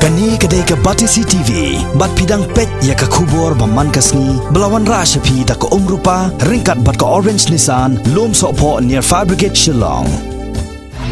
Kani kedai ke Batisi TV, bat pidang pet ya ke kubur baman kasni, belawan rasa pi tak ke rupa, ringkat bat ke Orange Nissan, lom sokpo near Fire Brigade Shillong.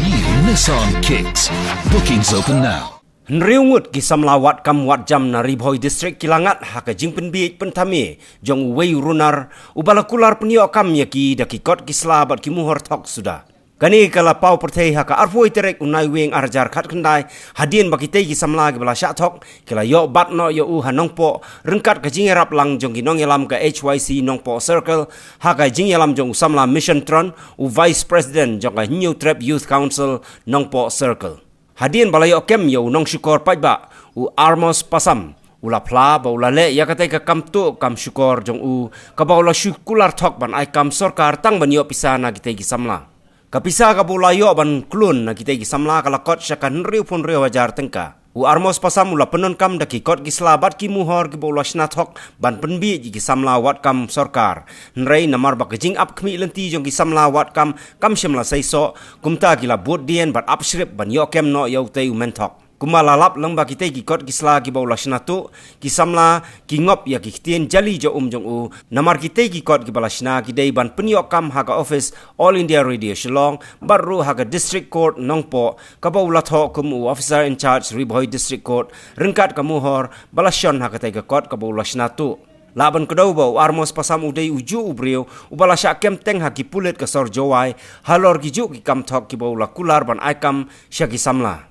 New Nissan Kicks. Bookings open now. Nriungut kisam lawat kam wat jam na Ribhoi District Kilangat haka jingpen biik pentame jong wei runar ubalakular penio kam yaki dakikot kisla bat kimuhor tok sudah. Kani kala pau pertei haka arfoi terek unai weng arjar khat kendai hadien bakitei kisam lagi bala syak tok kila yo bat no yo hanongpo rengkat ka jingerap lang jong ginong yalam ka HYC Nongpo Circle haka jingelam jong usamla Mission Tron u Vice President jong ka New Trap Youth Council Nongpo Circle. Hadien balayo kem yo nong syukor pajba u Armos Pasam ula pla ba ula le ya katai ka kamtu kam syukor jong u ka ba ula syukular tok ban ai kam sorkar tang ban yo pisana kitai gisamla kapisa ka bula yo ban klun na kitai gisamla kala kot syakan riu pun riu wajar tengka u Armos Pasam ula penon kam daki kot gislabat ki muhor ki bola snathok ban penbi ji gisamla wat kam sorkar nrei namar ba kejing ap khmi lenti jong gisamla wat kam shimla saiso kumta gila bot dien bat upshrip ban yo kem no yo tei umenthok kumalalap lang ba kitei ki kot gisla ki bola snatu gisamla ki ngop ya ki tien jali jo jong u namar kitei ki kot ki balashna ki dei ban penyo kam haga office All India Radio Shillong baru haga District Court Nongpo ka ba ula tho kum u officer in charge Ribhoi District Court rengkat ka muhor balashon haga tei ka kot ka ba ula snatu laban kedau bau Armos Pasam udai uju ubriu ubala syak kem teng haki pulit ke sor jowai halor ki ju ki kam thok ki ba ula kular ban aikam syaki samla.